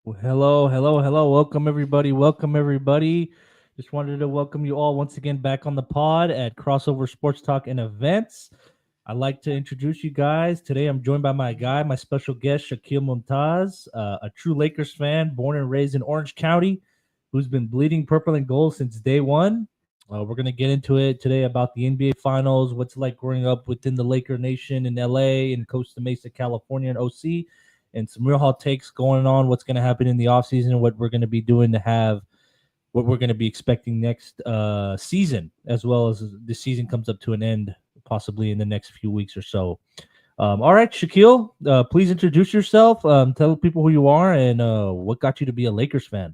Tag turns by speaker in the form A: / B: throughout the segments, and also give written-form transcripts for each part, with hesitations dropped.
A: Well, hello. Welcome, everybody. Welcome, everybody. Just wanted to welcome you all once again back on the pod at Crossover Sports Talk and Events. I'd like to introduce you guys. Today, I'm joined by my special guest, Shaquille Mumtaz, a true Lakers fan, born and raised in Orange County, who's been bleeding purple and gold since day one. We're going to get into it today about the NBA Finals, what's it like growing up within the Laker Nation in LA and Costa Mesa, California, and OC, and some real hot takes going on, what's going to happen in the offseason, what we're going to be doing to have what we're going to be expecting next season, as well as the season comes up to an end, possibly in the next few weeks or so. All right, Shaquille, please introduce yourself. Tell people who you are and what got you to be a Lakers fan.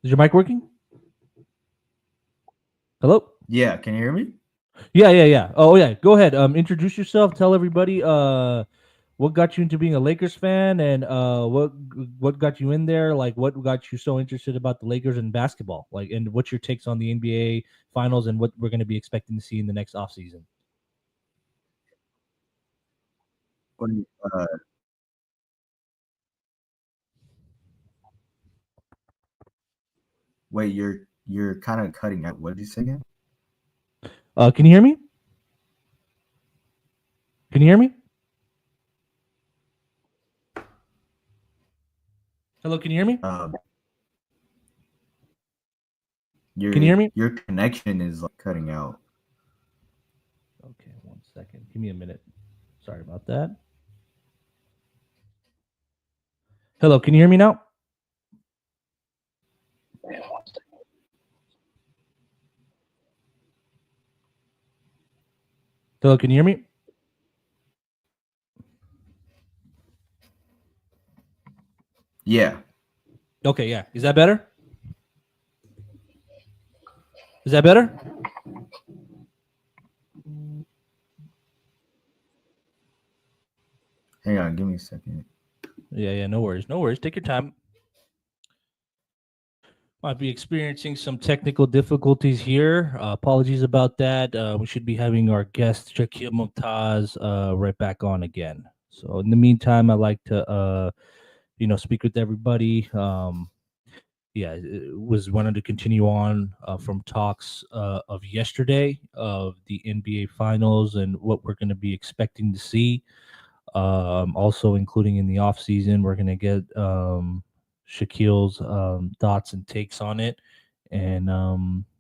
A: Is your mic working? Hello?
B: Yeah, can you hear me?
A: Yeah. Oh, yeah. Go ahead. Introduce yourself. Tell everybody what got you into being a Lakers fan and what got you in there? Like, what got you so interested about the Lakers and basketball? Like, and what's your takes on the NBA Finals and what we're going to be expecting to see in the next offseason?
B: What do you, wait, you're kind of cutting out. What did you say again?
A: Can you hear me? Can you hear me? Hello, can you hear me? Can you hear me?
B: Your connection is like cutting out.
A: Okay, 1 second. Give me a minute. Sorry about that. Hello, can you hear me now? Hello, can you hear me?
B: Yeah,
A: Okay, yeah. Is that better? Is that better?
B: hang on, give me a second.
A: Yeah. No worries. No worries. Take your time. Might be experiencing some technical difficulties here. Apologies about that. We should be having our guest Shaquille Mumtaz right back on again. So in the meantime, I'd like to speak with everybody. Yeah, was wanted to continue on from talks of yesterday of the NBA Finals and what we're going to be expecting to see. Also, including in the off season, we're going to get Shaquille's thoughts and takes on it, and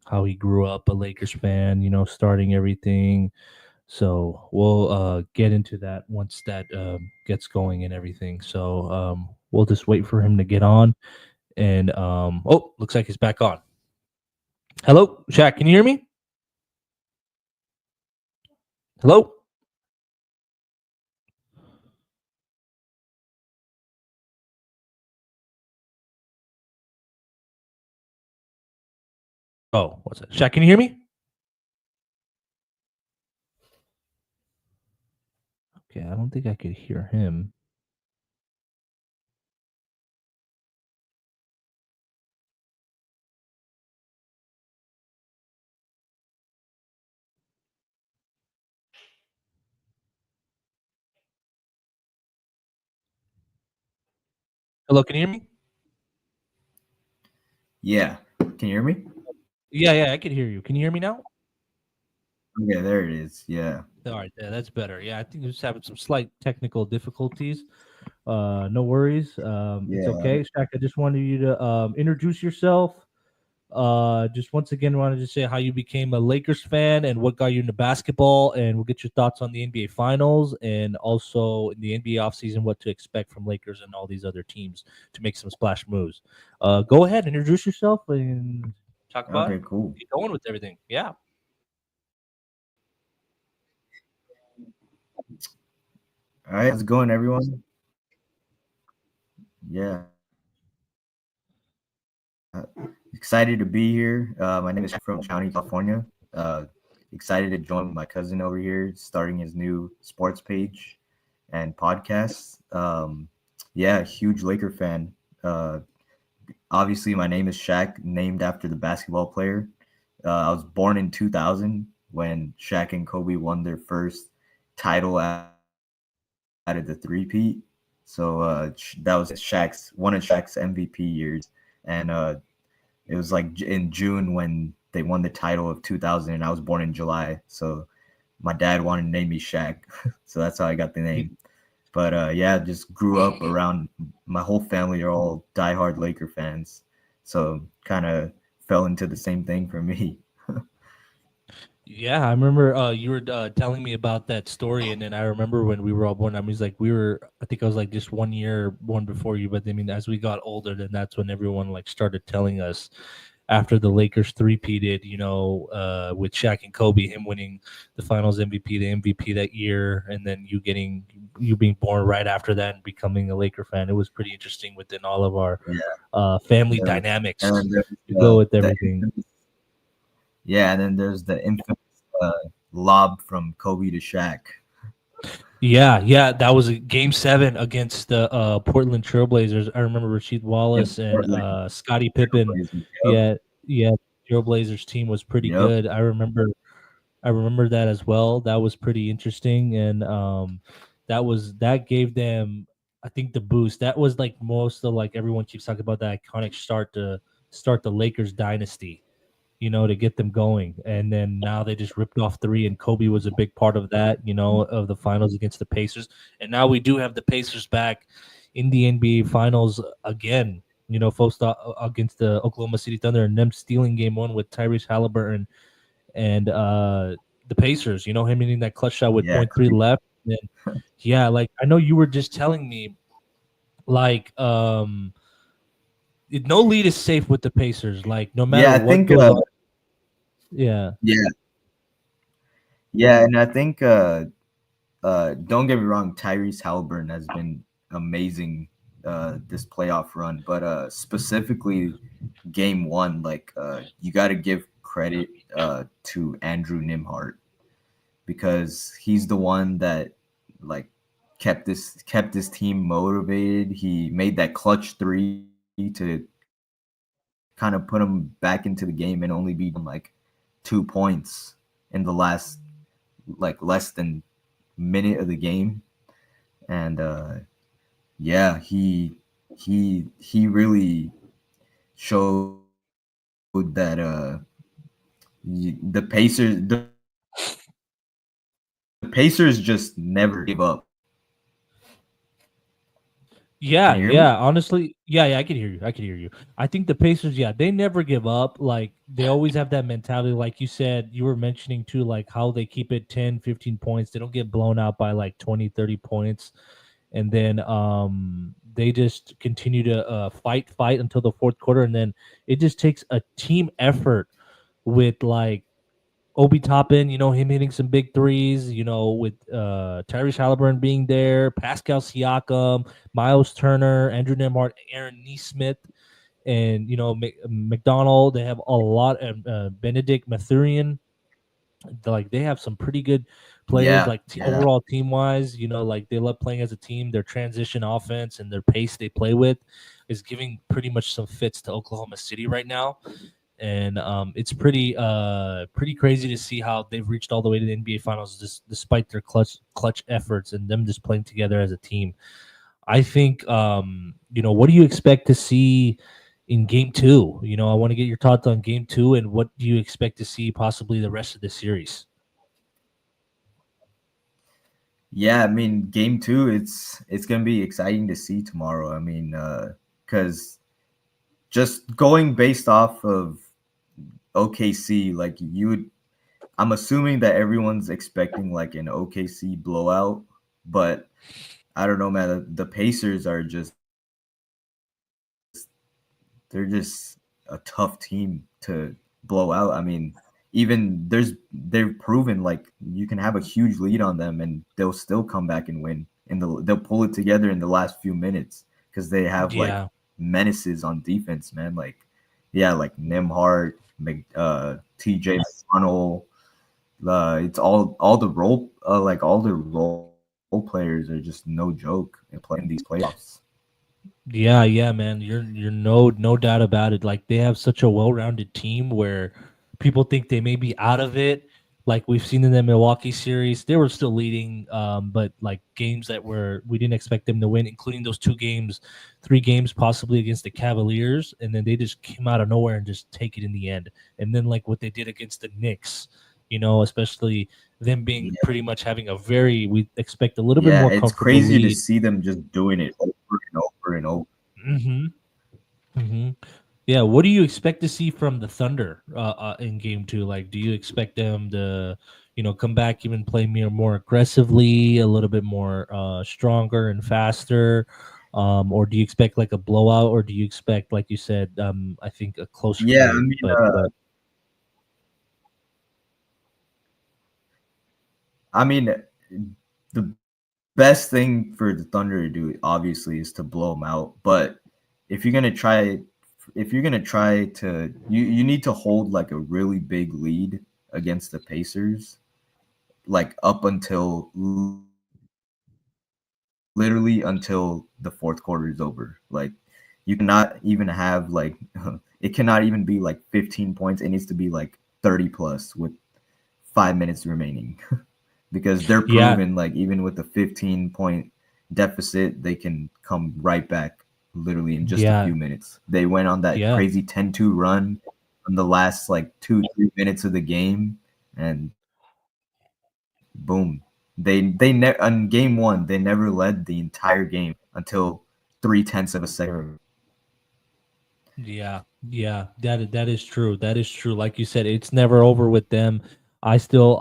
A: how he grew up a Lakers fan. Starting everything. So we'll get into that once that gets going and everything. So we'll just wait for him to get on. And oh, looks like he's back on. Hello, Shaq. Can you hear me? Hello. Oh, what's that? Shaq, can you hear me? Okay, I don't think I could hear him. Hello, can you hear me?
B: Yeah, can you hear me?
A: Yeah, I can hear you. Can you hear me now?
B: Okay, there it is. Yeah,
A: All right, yeah, that's better. Yeah, I think we're just having some slight technical difficulties. No worries. It's
B: yeah.
A: okay. Shaq, I just wanted you to introduce yourself. Just once again, wanted to say how you became a Lakers fan and what got you into basketball, and we'll get your thoughts on the NBA Finals and also in the NBA offseason, what to expect from Lakers and all these other teams to make some splash moves. Go ahead, introduce yourself and talk about it.
B: Okay, cool.
A: Get going with everything. Yeah.
B: All right, how's it going, everyone? Yeah, excited to be here. My name is from County, California. Excited to join my cousin over here, starting his new sports page and podcast. Yeah, huge Laker fan. obviously my name is Shaq, named after the basketball player. I was born in 2000 when Shaq and Kobe won their first title out of the three-peat. So that was one of Shaq's MVP years, and it was like in June when they won the title of 2000, and I was born in July. So my dad wanted to name me Shaq, so that's how I got the name. But yeah, just grew up around my whole family are all diehard Laker fans, so kind of fell into the same thing for me.
A: Yeah, I remember you were telling me about that story, and then I remember when we were all born. I mean, it's like we were. I think I was like just 1 year born before you, but I mean, as we got older, then that's when everyone like started telling us after the Lakers three-peated, with Shaq and Kobe, him winning the Finals MVP, the MVP that year, and then you being born right after that and becoming a Laker fan. It was pretty interesting within all of our
B: Yeah,
A: family
B: yeah. And
A: dynamics
B: then there's
A: to go with
B: the
A: everything.
B: infamous, yeah, and then there's the infamous uh, lob from Kobe to Shaq.
A: Yeah, yeah, that was a game 7 against the Portland Trailblazers. I remember Rasheed
B: Yep,
A: Wallace and
B: Portland
A: Scottie Pippen.
B: Trailblazers. Yep,
A: Yeah, yeah, Trailblazers team was pretty
B: yep.
A: good. I remember that as well. That was pretty interesting, and that gave them, I think, the boost. That was like most of like everyone keeps talking about that iconic start the Lakers dynasty, to get them going. And then now they just ripped off 3, and Kobe was a big part of that, of the finals against the Pacers. And now we do have the Pacers back in the NBA Finals again. First against the Oklahoma City Thunder, and them stealing Game 1 with Tyrese Halliburton and the Pacers. Him hitting that clutch shot with
B: Yeah,
A: point 3 left. And yeah, like I know you were just telling me, like no lead is safe with the Pacers. Like no matter
B: yeah. I
A: what
B: think
A: goes on. Yeah.
B: yeah, yeah, and I think don't get me wrong, Tyrese Halliburton has been amazing this playoff run, but specifically game 1, like you got to give credit to Andrew Nimhart because he's the one that like kept this team motivated. He made that clutch 3 to kind of put him back into the game and only be down like 2 points in the last like less than minute of the game. And yeah, he really showed that the Pacers just never give up. Can you hear
A: Yeah,
B: me?
A: yeah. Honestly, yeah, yeah. I can hear you. I can hear you. I think the Pacers, yeah, they never give up. Like they always have that mentality. Like you said, you were mentioning too, like how they keep it 10, 15 points. They don't get blown out by like 20, 30 points. And then they just continue to fight until the fourth quarter. And then it just takes a team effort with like Obi Toppin, him hitting some big threes, with Tyrese Halliburton being there, Pascal Siakam, Miles Turner, Andrew Nemhart, Aaron Neesmith, and, McDonald. They have a lot, and Benedict Mathurian. Like, they have some pretty good players,
B: Yeah,
A: like
B: yeah,
A: overall team wise, like they love playing as a team. Their transition offense and their pace they play with is giving pretty much some fits to Oklahoma City right now. And it's pretty crazy to see how they've reached all the way to the NBA Finals, just despite their clutch efforts and them just playing together as a team. I think what do you expect to see in Game 2? I want to get your thoughts on Game 2 and what do you expect to see possibly the rest of the series.
B: yeah. I mean, game 2, it's gonna be exciting to see tomorrow. I mean, because just going based off of OKC, like you would, I'm assuming that everyone's expecting like an OKC blowout, but I don't know, man. The Pacers are they're just a tough team to blow out. I mean, they've proven like you can have a huge lead on them and they'll still come back and win. They'll pull it together in the last few minutes because they have like
A: Yeah.
B: menaces on defense, man. Like yeah, like Nimhart, TJ McConnell. It's all the role players are just no joke in playing these playoffs.
A: Yeah, yeah, man. You're no doubt about it. Like they have such a well-rounded team where people think they may be out of it. Like we've seen in the Milwaukee series, they were still leading, but like games that were we didn't expect them to win, including those two games, three games possibly against the Cavaliers, and then they just came out of nowhere and just take it in the end. And then like what they did against the Knicks, especially them being
B: Yeah,
A: pretty much having a very we expect a little bit
B: yeah,
A: more
B: it's
A: comfortable
B: crazy to
A: lead.
B: see them just doing it over and over and over.
A: Mm-hmm. Mm-hmm. Yeah, what do you expect to see from the Thunder in Game Two? Like, do you expect them to, come back even play more aggressively, a little bit more stronger and faster, or do you expect like a blowout, or do you expect, like you said, I think a closer
B: Yeah, I
A: game?
B: mean,
A: But
B: I mean, the best thing for the Thunder to do obviously is to blow them out. But if you're gonna try, if you're gonna try to, you need to hold like a really big lead against the Pacers, like up until literally until the fourth quarter is over. Like you cannot even have like it cannot even be like 15 points. It needs to be like 30 plus with 5 minutes remaining. Because they're
A: yeah,
B: proven like even with a 15-point deficit, they can come right back literally in just a
A: yeah,
B: few minutes. They went on that
A: yeah,
B: crazy 10-2 run in the last like 2 3 minutes of the game, and boom. On game one, they never led the entire game until 3/10 of a second.
A: yeah, yeah. That is true. That is true. Like you said, it's never over with them. I still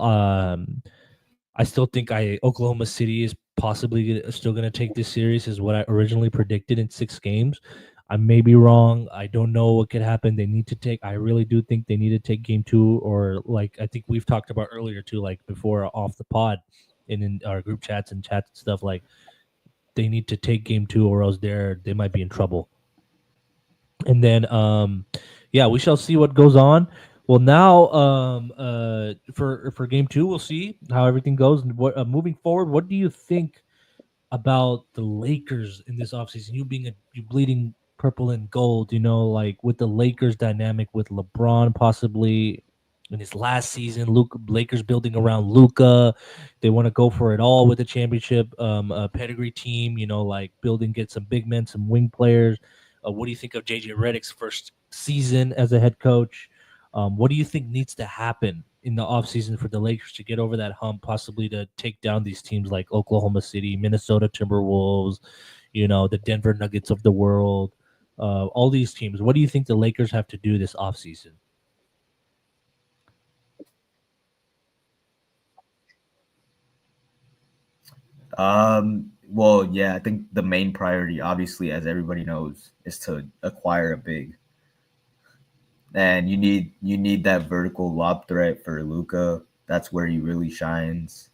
A: I still think I Oklahoma City is possibly still going to take this series, is what I originally predicted in 6 games. I may be wrong. I don't know what could happen. They need to take. I really do think they need to take game two, or like I think we've talked about earlier too, like before off the pod, and in our group chats and chats and stuff. Like they need to take game two, or else they might be in trouble. And then yeah, we shall see what goes on. Well, now for game two, we'll see how everything goes. And what moving forward, what do you think about the Lakers in this offseason? You being you bleeding purple and gold, like with the Lakers dynamic with LeBron possibly in his last season, Luke Lakers building around Luca. They want to go for it all with the championship pedigree team, like building get some big men, some wing players. What do you think of JJ Redick's first season as a head coach? What do you think needs to happen in the offseason for the Lakers to get over that hump, possibly to take down these teams like Oklahoma City, Minnesota Timberwolves, the Denver Nuggets of the world, all these teams? What do you think the Lakers have to do this offseason?
B: Well, yeah, I think the main priority, obviously, as everybody knows, is to acquire a big. And you need that vertical lob threat for Luca. That's where he really shines.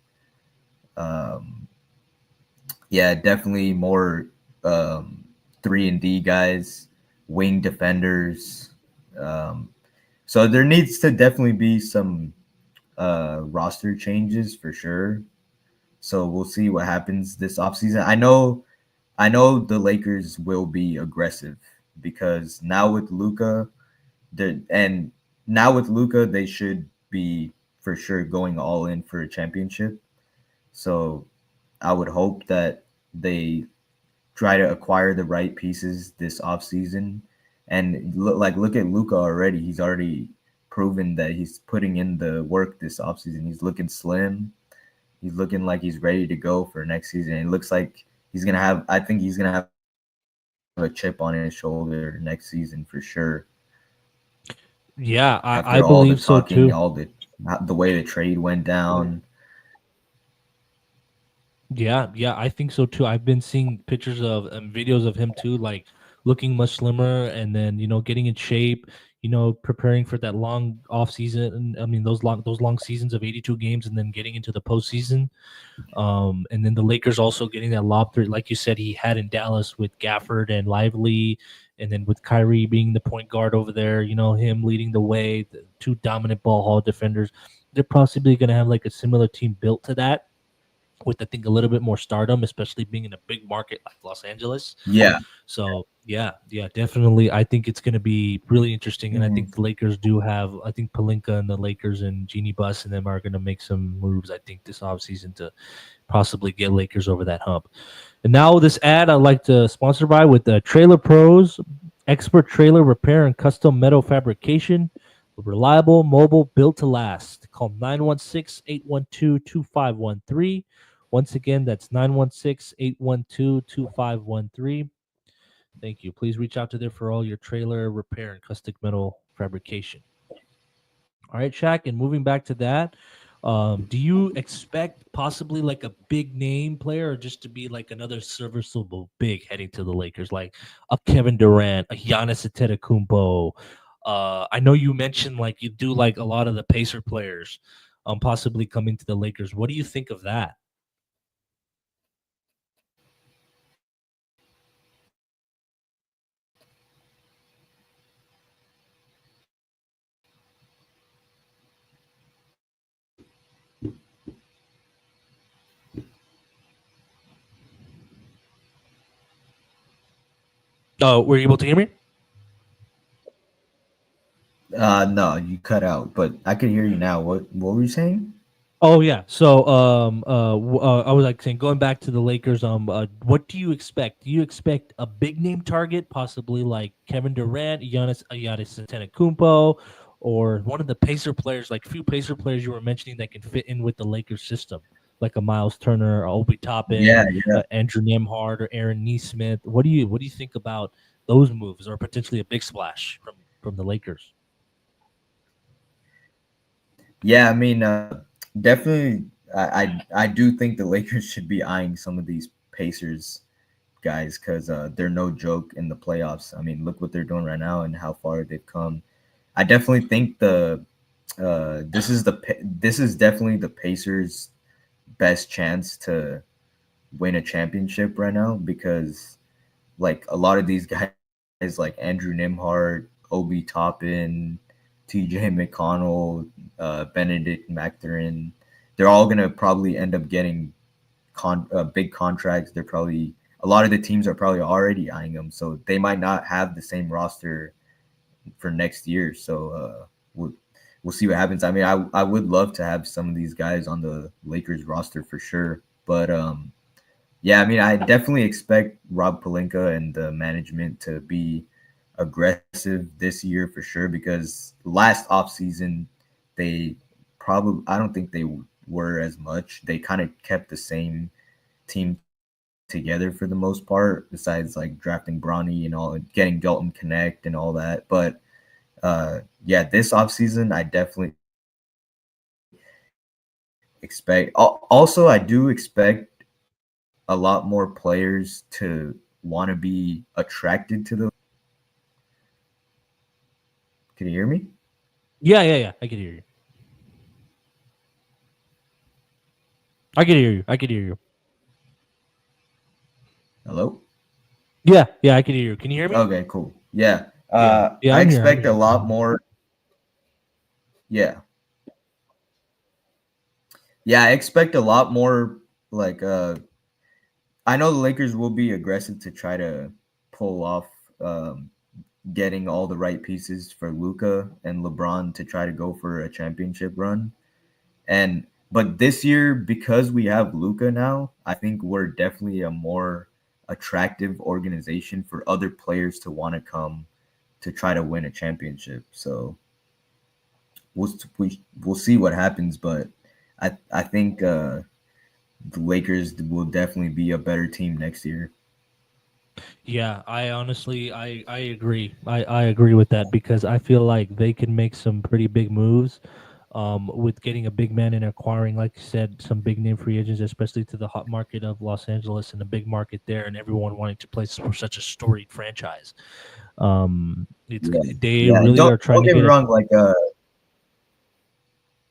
B: Um, yeah, definitely more um, 3 and D guys, wing defenders. Um, so there needs to definitely be some roster changes for sure. So we'll see what happens this offseason. I know the Lakers will be aggressive because and now with Luca, they should be for sure going all in for a championship. So I would hope that they try to acquire the right pieces this offseason. And look at Luca already. He's already proven that he's putting in the work this offseason. He's looking slim. He's looking like he's ready to go for next season. It looks like I think he's gonna have a chip on his shoulder next season for sure.
A: Yeah, I
B: After all the
A: believe so
B: talking,
A: too.
B: all the way the trade went down.
A: Yeah, yeah, I think so too. I've been seeing pictures of videos of him too, like looking much slimmer, and then getting in shape, preparing for that long off season. I mean those long seasons of 82 games, and then getting into the postseason. And then the Lakers also getting that lob threat, like you said, he had in Dallas with Gafford and Lively, and then with Kyrie being the point guard over there, him leading the way, the two dominant ball hall defenders. They're possibly going to have like a similar team built to that. with I think a little bit more stardom, especially being in a big market like Los Angeles.
B: Yeah.
A: So yeah, definitely. I think it's going to be really interesting, and I
B: Mhm.
A: think the Lakers do have. I think Palinka and the Lakers and Jeannie Buss and them are going to make some moves. I think this offseason to possibly get Lakers over that hump. And now this ad I'd like to sponsor by with the Trailer Pros, expert trailer repair and custom metal fabrication. Reliable, mobile, built to last. Call 916-812-2513. Once again, that's 916-812-2513. Thank you. Please reach out to them for all your trailer repair and custom metal fabrication. All right, Shaq. And moving back to that, do you expect possibly like a big name player, or just to be like another serviceable big heading to the Lakers, like a Kevin Durant, a Giannis Antetokounmpo? I know you mentioned like you do like a lot of the Pacer players, possibly coming to the Lakers. What do you think of that? Oh, were you able to hear me?
B: No, you cut out, but I could hear you now. What were you saying?
A: Oh yeah. So I was like saying, going back to the Lakers. What do you expect? Do you expect a big name target, possibly like Kevin Durant, Giannis Antetokounmpo, or one of the Pacer players, like few Pacer players you were mentioning that can fit in with the Lakers system, like a Miles Turner, or Obi
B: Yeah,
A: Toppin,
B: yeah.
A: Andrew Nemhard, or Aaron Neesmith? What do you think about those moves, or potentially a big splash from the Lakers?
B: Yeah, I mean, definitely. I do think the Lakers should be eyeing some of these Pacers guys because they're no joke in the playoffs. I mean, look what they're doing right now and how far they've come. I definitely think this is definitely the Pacers' best chance to win a championship right now because like a lot of these guys like Andrew Nimhart, Obi Toppin, TJ McConnell, Benedict McTurin, they're all gonna probably end up getting big contracts. They're probably a lot of the teams are probably already eyeing them, so they might not have the same roster for next year. So we'll see what happens. I mean, I would love to have some of these guys on the Lakers roster for sure, but yeah, I mean, I definitely expect Rob Pelinka and the management to be aggressive this year for sure because last offseason they probably I don't think they were as much. They kind of kept the same team together for the most part, besides like drafting Bronny and all, getting Dalton Connect and all that. But yeah, this offseason I definitely expect. Also, I do expect a lot more players to want to be attracted to the. Can you hear me?
A: Yeah. I can hear you. I can hear you. I can hear you.
B: Hello.
A: Yeah, I can hear you. Can you hear me?
B: Okay, cool. Yeah.
A: Yeah,
B: I
A: I'm here. I'm
B: expect a
A: here.
B: lot more. Yeah. Yeah, I expect a lot more like I know the Lakers will be aggressive to try to pull off um getting all the right pieces for Luca and LeBron to try to go for a championship run. And but this year, because we have Luca now, I think we're definitely a more attractive organization for other players to want to come to try to win a championship. So we'll see what happens, but I think the Lakers will definitely be a better team next year.
A: Yeah, I honestly I agree. I agree with that because I feel like they can make some pretty big moves with getting a big man and acquiring, like you said, some big name free agents, especially to the hot market of Los Angeles and a big market there, and everyone wanting to play for such a storied franchise. It's
B: Yeah,
A: they
B: yeah, and
A: really are trying
B: don't
A: to
B: get me
A: get a.
B: wrong. Like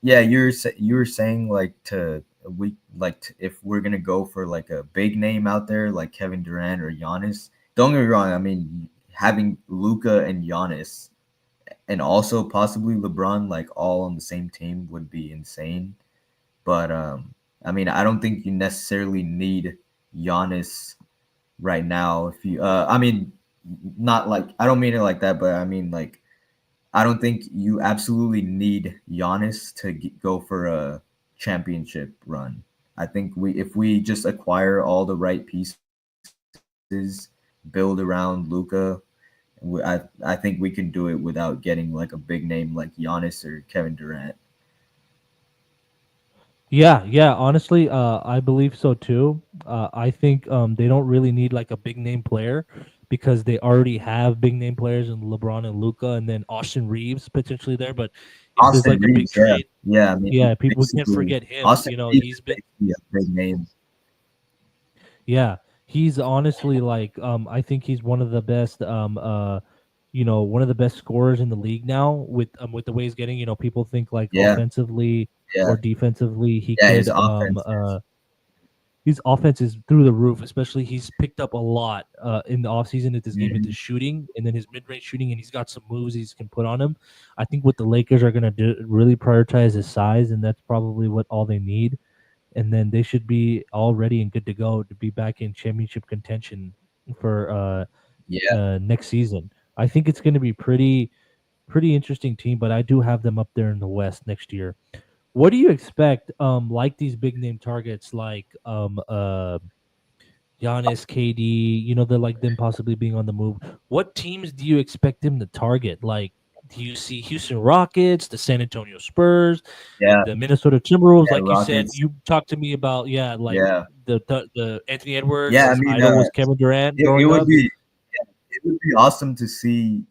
B: yeah, you were saying like to we like if we're gonna go for like a big name out there like Kevin Durant or Giannis. Don't get me wrong. I mean, having Luca and Giannis and also possibly LeBron like all on the same team would be insane. But I mean, I don't think you necessarily need Giannis right now. If you, I mean, not like I don't mean it like that, but I mean like I don't think you absolutely need Giannis to go for a championship run. I think if we just acquire all the right pieces, build around Luca, I think we can do it without getting like a big name like Giannis or Kevin Durant.
A: Yeah, yeah. Honestly, I believe so too. I think they don't really need like a big name player because they already have big name players in LeBron and Luca, and then Austin Reeves potentially there. But if there's
B: Austin
A: like a big
B: Reeves, yeah,
A: trade,
B: yeah. I mean,
A: yeah, people we can't
B: basically,
A: forget him.
B: Austin Reeves
A: He's
B: is
A: been
B: basically a big name.
A: yeah, he's honestly like I think he's one of the best one of the best scorers in the league now with the way he's getting. People think like
B: Yeah,
A: offensively
B: yeah,
A: or defensively he
B: yeah. His
A: could
B: offense is,
A: his offense is through the roof, especially he's picked up a lot in the offseason at this game at the
B: mhm,
A: shooting and then his mid-range shooting, and he's got some moves he can put on him. I think what the Lakers are going to do really prioritize his size, and that's probably what all they need. And then they should be all ready and good to go to be back in championship contention for
B: yeah,
A: next season. I think it's going to be pretty interesting team, but I do have them up there in the West next year. What do you expect? Like these big name targets, like Giannis, KD. They're like them possibly being on the move. What teams do you expect them to target? Like, do you see Houston Rockets, the San Antonio Spurs,
B: yeah,
A: the Minnesota Timberwolves?
B: yeah.
A: Like you said,
B: Rockets,
A: you talked to me about like
B: yeah,
A: the Anthony Edwards.
B: yeah. I
A: His
B: mean,
A: idol was Kevin Durant
B: it
A: growing
B: would
A: up.
B: be it would be awesome to see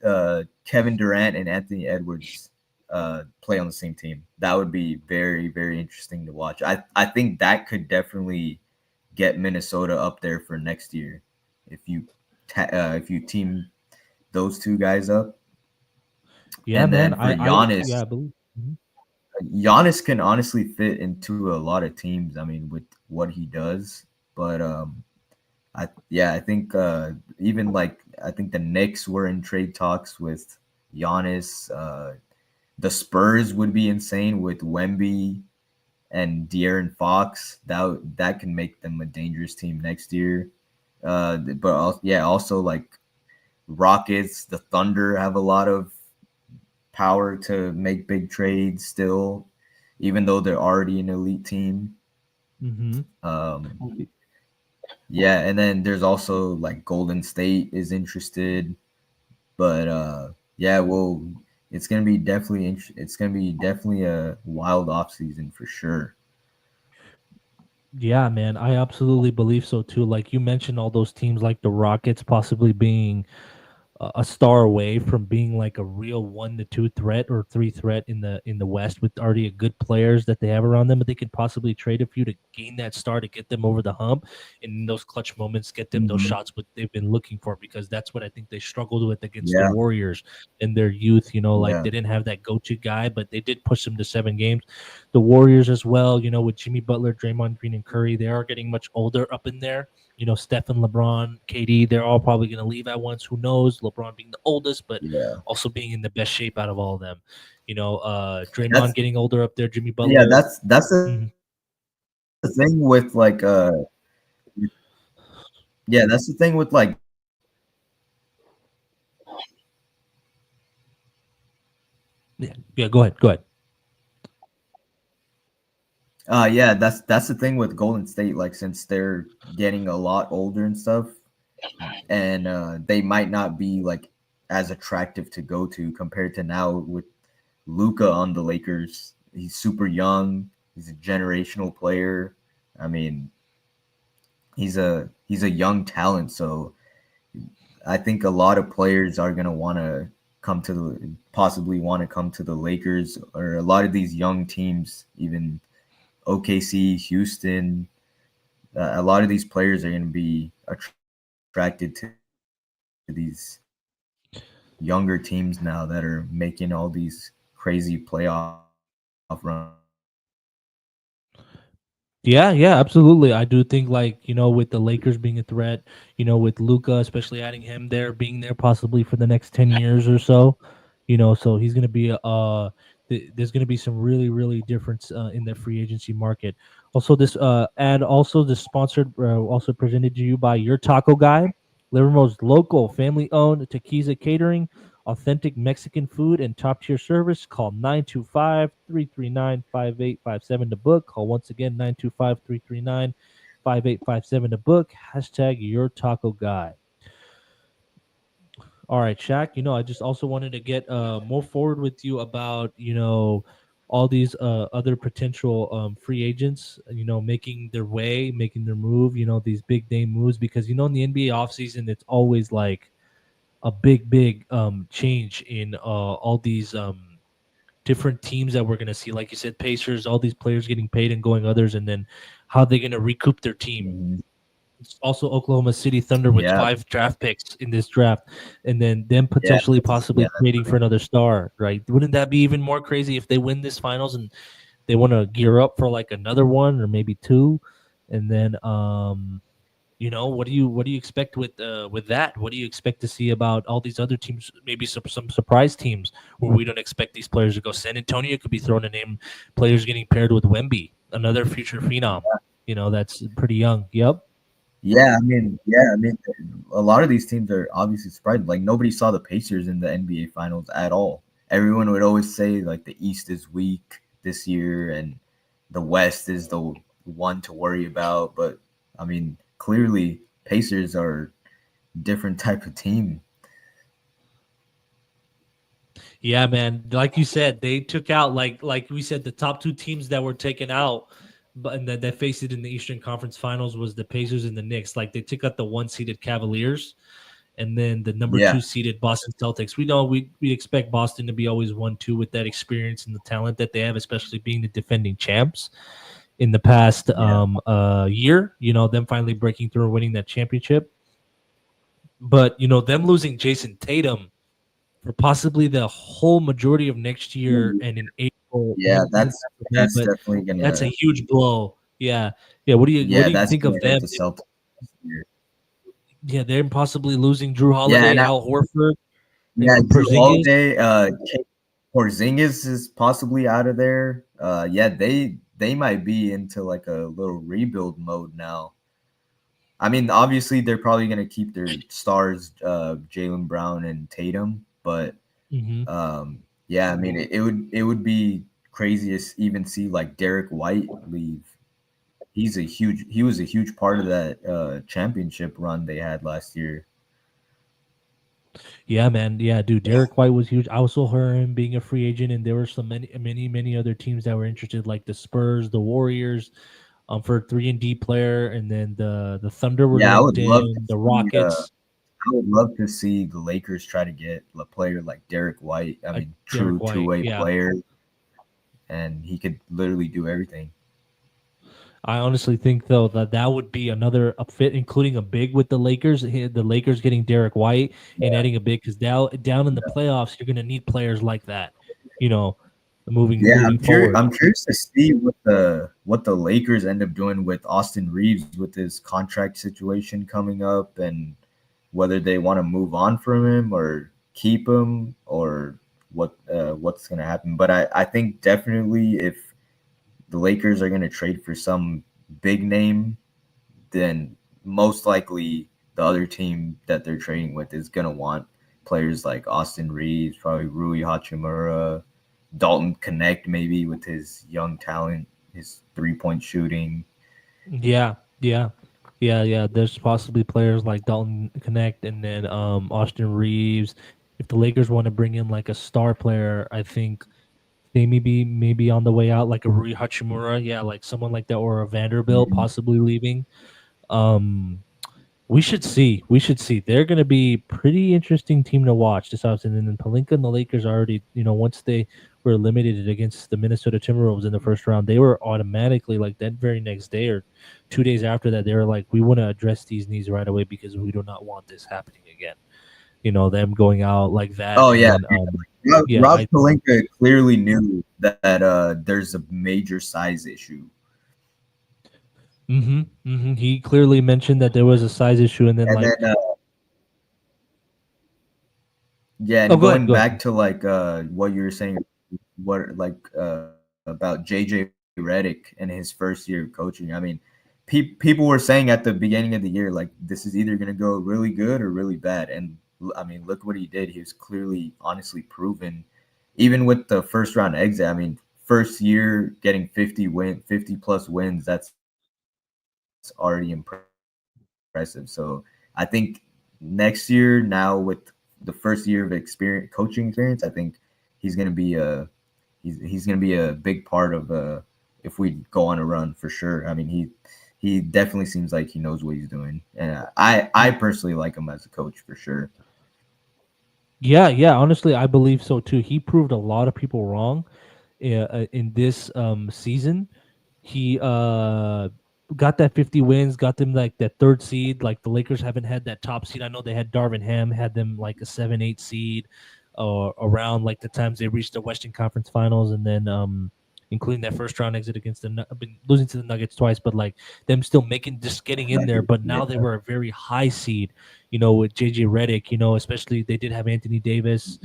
B: Kevin Durant and Anthony Edwards play on the same team. That would be very, very interesting to watch. I think that could definitely get Minnesota up there for next year if you if you team those two guys up.
A: Yeah,
B: And
A: man.
B: then for
A: Yeah,
B: Giannis,
A: I believe. Mhm.
B: Giannis can honestly fit into a lot of teams. I mean, with what he does, but I think even like I think the Knicks were in trade talks with Giannis. The Spurs would be insane with Wemby and De'Aaron Fox. That can make them a dangerous team next year. But also, yeah, also like Rockets, the Thunder have a lot of power to make big trades still, even though they're already an elite team.
A: Mhm.
B: Um, yeah, and then there's also like Golden State is interested, but yeah, well, it's gonna be definitely a wild off season for sure.
A: Yeah, man. I absolutely believe so too. Like you mentioned, all those teams like the Rockets possibly being a star away from being like a real 1 to 2 threat or 3 threat in the West with already a good players that they have around them, but they could possibly trade a few to gain that star to get them over the hump, and in those clutch moments get them those
B: Hmm.
A: shots what they've been looking for, because that's what I think they struggled with against the
B: Yeah,
A: Warriors in their youth. Like
B: yeah,
A: they didn't have that go-to guy, but they did push them to 7 games. The Warriors as well, with Jimmy Butler, Draymond Green, and Curry, they are getting much older up in there. Stephen, LeBron, KD, they're all probably going to leave at once. Who knows? LeBron being the oldest, but
B: yeah.
A: also being in the best shape out of all of them. Draymond
B: That's
A: getting older up there, Jimmy
B: yeah.
A: Butler.
B: That's the
A: Mhm.
B: thing yeah. That's the thing with like
A: Yeah, yeah. Go ahead. Go ahead.
B: yeah. That's the thing with Golden State. Like since they're getting a lot older and stuff, and they might not be like as attractive to go to compared to now with Luca on the Lakers. He's super young. He's a generational player. I mean, he's a young talent. So I think a lot of players are gonna want to possibly want to come to the Lakers or a lot of these young teams, even OKC, Houston. A lot of these players are gonna be attracted to these younger teams now that are making all these crazy playoff runs.
A: Yeah, yeah, absolutely. I do think with the Lakers being a threat, with Luca, especially adding him there, being there possibly for the next 10 years or so, so he's gonna be there's going to be some really really difference in the free agency market. Also, this ad also this sponsored also presented to you by Your Taco Guy, Livermore's local family owned taquiza catering, authentic Mexican food and top tier service. Call 925-339-5857 to book. Call once again 925-339-5857 to book. Hashtag Your Taco Guy. All right, Shaq. I just also wanted to get more forward with you about all these other potential free agents. Making their way, making their move. These big name moves because in the NBA offseason, it's always like a big change in all these different teams that we're gonna see. Like you said, Pacers, all these players getting paid and going others, and then how they're gonna recoup their team.
B: Mhm.
A: It's also Oklahoma City Thunder with
B: Yeah,
A: 5 draft picks in this draft, and then them
B: yeah,
A: potentially possibly
B: that's
A: trading for
B: right.
A: another star, right? Wouldn't that be even more crazy if they win this finals and they want to gear up for like another one or maybe two, and then what do you expect with that? What do you expect to see about all these other teams? Maybe some surprise teams where we don't expect these players to go. San Antonio could be throwing a name, players getting paired with Wemby, another future phenom. That's pretty young. Yep.
B: Yeah, I mean, a lot of these teams are obviously surprised. Like nobody saw the Pacers in the NBA Finals at all. Everyone would always say like the East is weak this year and the West is the one to worry about. But I mean, clearly Pacers are a different type of team.
A: Yeah, man. Like you said, they took out like we said the top two teams that were taken out, but and that faced it in the Eastern Conference Finals was the Pacers and the Knicks. Like they took out the one seeded Cavaliers and then the number two
B: Yeah,
A: seeded Boston Celtics. We know we expect Boston to be always 1-2 with that experience and the talent that they have, especially being the defending champs in the past
B: yeah,
A: year. Them finally breaking through and winning that championship. But them losing Jason Tatum for possibly the whole majority of next year and in April
B: yeah.
A: and even
B: That's
A: after that,
B: that's
A: but
B: definitely
A: that's
B: gonna
A: a huge blow. Yeah. Yeah. What do you
B: that's
A: think
B: gonna
A: of
B: hurt
A: them?
B: the Celtics this year.
A: Yeah, they're possibly losing Drew
B: Yeah,
A: Holiday,
B: and
A: Al Horford,
B: yeah, Drew
A: Porzingis.
B: Holiday, Porzingis is possibly out of there. Yeah, they might be into like a little rebuild mode now. I mean, obviously they're probably gonna keep their stars, Jalen Brown and Tatum, but
A: Hmm.
B: yeah, I mean it would be crazy to even see like Derek White leave. He was a huge part of that championship run they had last year.
A: Yeah, man. Yeah, dude. Derek White was huge. I also heard him being a free agent, and there were some many other teams that were interested, like the Spurs, the Warriors, for a 3-and-D player, and then the Thunder were
B: Yeah,
A: linked in, the Rockets,
B: I would love to see the Lakers try to get a player like Derek White. I mean,
A: Derek
B: true
A: White.
B: two-way
A: Yeah.
B: player, and he could literally do everything.
A: I honestly think though that that would be another fit, including a big with the Lakers. The Lakers getting Derek White and
B: Yeah,
A: adding a big because down in the playoffs, you're going to need players like that. You know, moving
B: yeah.
A: moving forward.
B: I'm curious to see what the Lakers end up doing with Austin Reeves with his contract situation coming up, and whether they want to move on from him or keep him or what's going to happen. But I think definitely if the Lakers are going to trade for some big name, then most likely the other team that they're trading with is going to want players like Austin Reeves, probably Rui Hachimura, Dalton Connect, maybe with his young talent, his 3-point shooting.
A: Yeah, yeah, yeah. There's possibly players like Dalton Connect and then Austin Reeves. If the Lakers want to bring in like a star player, I think they maybe on the way out, like a Rui Hachimura, yeah, like someone like that, or a Vanderbilt
B: Mhm.
A: possibly leaving. Um, we should see. We should see. They're going to be pretty interesting team to watch this offseason. And then Palinka and the Lakers already, once they were eliminated against the Minnesota Timberwolves in the first round, they were automatically like that very next day or 2 days after that, they were like, we want to address these needs right away because we do not want this happening again. Them going out like that,
B: Oh
A: and
B: yeah,
A: then yeah,
B: Rob Pelinka clearly knew that there's a major size issue.
A: he clearly mentioned that there was a size issue, and then
B: And
A: like,
B: then yeah,
A: oh,
B: and
A: go ahead,
B: going
A: go
B: back
A: ahead.
B: to like what you were saying, what about JJ Redick and his first year of coaching. I mean, people were saying at the beginning of the year like this is either going to go really good or really bad, and I mean, look what he did. He was clearly, honestly proven, even with the first round exit. I mean, first year getting 50 plus wins. That's already impressive. So I think next year, now with the first year of coaching experience, I think he's gonna be he's gonna be a big part of if we go on a run for sure. I mean, he definitely seems like he knows what he's doing, and I personally like him as a coach for sure.
A: Yeah, yeah. Honestly, I believe so too. He proved a lot of people wrong in this season. He got that 50 wins, got them like that third seed. Like the Lakers haven't had that top seed. I know they had Darvin Ham, had them like a 7-8 seed, around like the times they reached the Western Conference Finals, and then including that first round exit against been losing to the Nuggets twice, but like them still making just getting in there. But now they
B: Yeah,
A: were a very high seed, with JJ Redick. Especially they did have Anthony Davis.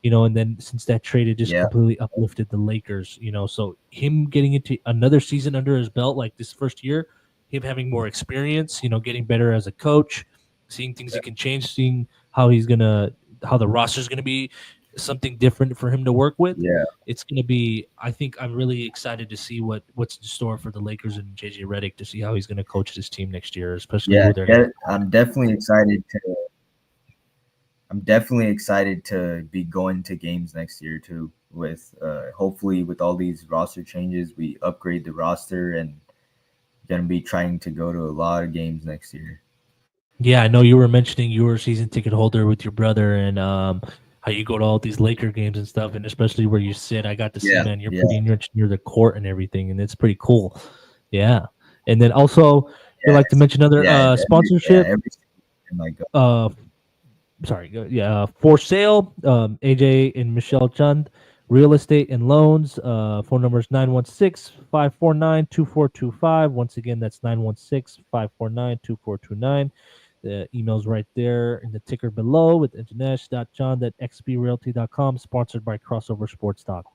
A: And then since that trade, it just
B: yeah,
A: completely uplifted the Lakers. So him getting into another season under his belt, like this first year, him having more experience, getting better as a coach, seeing things he can change, seeing how the roster's gonna be something different for him to work with.
B: yeah,
A: It's gonna be. I think I'm really excited to see what's in store for the Lakers and JJ Redick to see how he's gonna coach this team next year, especially
B: yeah.
A: who they're gonna.
B: I'm definitely excited to. I'm definitely excited to be going to games next year too. With hopefully with all these roster changes, we upgrade the roster and gonna be trying to go to a lot of games next year.
A: Yeah, I know you were mentioning you were a season ticket holder with your brother, and how you go to all these Laker games and stuff, and especially where you sit. I got to see,
B: Yeah,
A: man, you're
B: yeah,
A: pretty near the court and everything, and it's pretty cool. Yeah, and then also you like to
B: yes,
A: mention other
B: yeah.
A: sponsorship.
B: Every time I go.
A: Uh, sorry, yeah, for sale. AJ and Michelle Chund, real estate and loans. Phone number is 916-549-2425. Once again, that's 916-549-2429. The email's right there in the ticker below with internesh.john.xprealty.com, sponsored by Crossover Sports Talk.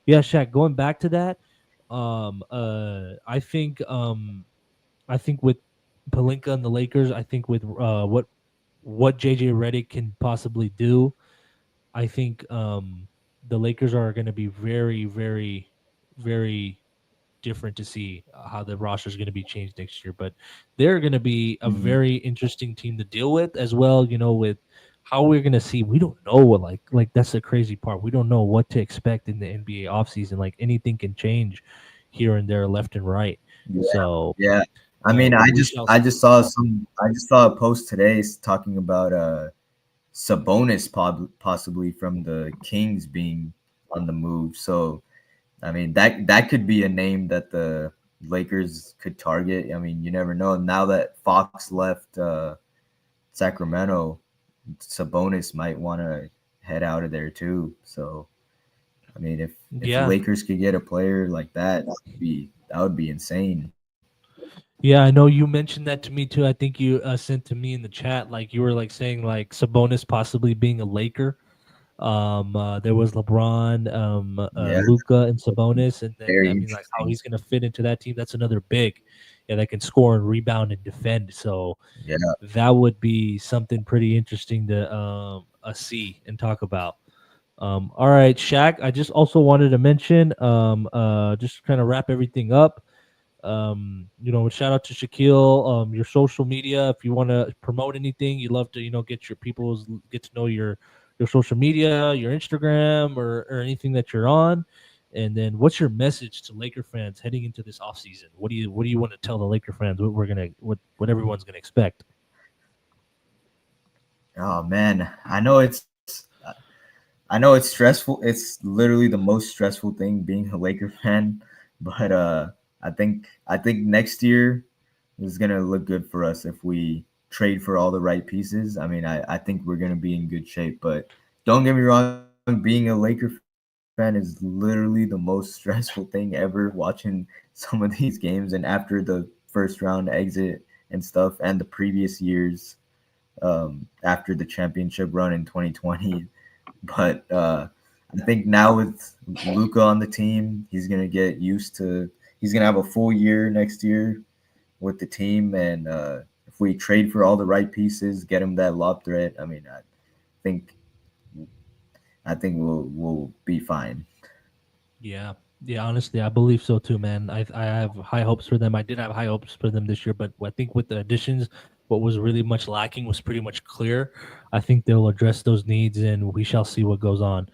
A: Yeah, Shaq, going back to that, I think with Palinka and the Lakers, I think with what JJ Redick can possibly do, I think the Lakers are going to be very, very, very different to see how the roster is going to be changed next year. But they're going to be a
B: Mhm.
A: very interesting team to deal with as well. With how we're going to see, we don't know what like that's the crazy part. We don't know what to expect in the NBA offseason. Like anything can change here and there, left and right.
B: Yeah,
A: So
B: yeah. I mean,
A: we shall.
B: I just saw a post today talking about Sabonis possibly from the Kings being on the move. So I mean that could be a name that the Lakers could target. I mean, you never know. Now that Fox left Sacramento, Sabonis might want to head out of there too. So I mean, if
A: Yeah,
B: Lakers could get a player like that would be insane.
A: yeah, I know you mentioned that to me too. I think you sent to me in the chat, like you were like saying like Sabonis possibly being a Laker. There was LeBron,
B: Yeah,
A: Luca, and Sabonis, and then
B: very
A: I mean like how
B: interesting.
A: he's gonna fit into that team. That's another big, yeah, that can score and rebound and defend. So
B: Yeah,
A: that would be something pretty interesting to see and talk about. All right, Shaq. I just also wanted to mention, just kind of wrap everything up. Shout out to Shaquille. Your social media, if you want to promote anything, you love to, get your people's get to know your social media, your Instagram, or anything that you're on. And then, what's your message to Laker fans heading into this offseason? What do you want to tell the Laker fans? What everyone's gonna expect?
B: oh man, I know it's stressful. It's literally the most stressful thing being a Laker fan, but I think next year is gonna look good for us if we trade for all the right pieces. I mean, I think we're gonna be in good shape. But don't get me wrong, being a Laker fan is literally the most stressful thing ever. Watching some of these games and after the first round exit and stuff, and the previous years after the championship run in 2020. But I I think now with Luca on the team, he's gonna get used to. He's gonna have a full year next year with the team, and if we trade for all the right pieces, get him that lob threat. I mean, think I think we'll be fine.
A: Yeah. Yeah, honestly, I believe so too, man. I have high hopes for them. I did have high hopes for them this year, but I think with the additions, what was really much lacking was pretty much clear. I think they'll address those needs, and we shall see what goes on.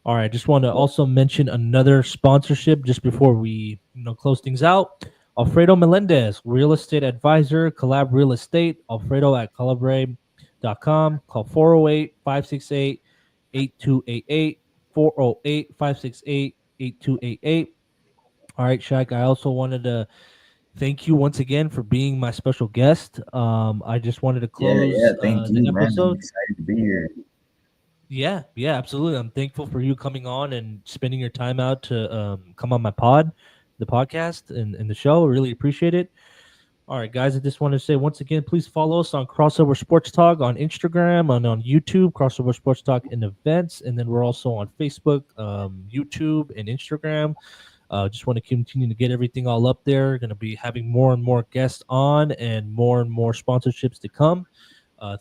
A: All right, just want to also mention another sponsorship just before we close things out. Alfredo Melendez, real estate advisor, Collab Real Estate, Alfredo at collaborate.com. Call 408-568-8288, 408-568-8288. All right, Shaq, I also wanted to thank you once again for being my special guest. I just wanted to
B: Yeah.
A: close
B: Thank
A: the
B: you, man. I'm
A: episode.
B: excited to be here.
A: Yeah, yeah, absolutely. I'm thankful for you coming on and spending your time out to come on my the podcast and the show. Really appreciate it. All right, guys, I just want to say once again, please follow us on Crossover Sports Talk on Instagram and on YouTube, Crossover Sports Talk and events. And then we're also on Facebook, YouTube, and Instagram. Just want to continue to get everything all up there. Going to be having more and more guests on and more sponsorships to come.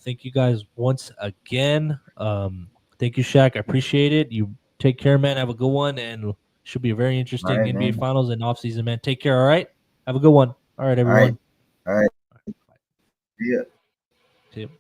A: Thank you guys once again. Thank you, Shaq. I appreciate it. You take care, man. Have a good one, and should be a very
B: All
A: interesting
B: right,
A: NBA
B: man.
A: Finals and offseason, man. Take care. All right. Have a good one. All right,
B: All right.
A: everyone.
B: All right.
A: All right, bye.
B: See ya.
A: See you.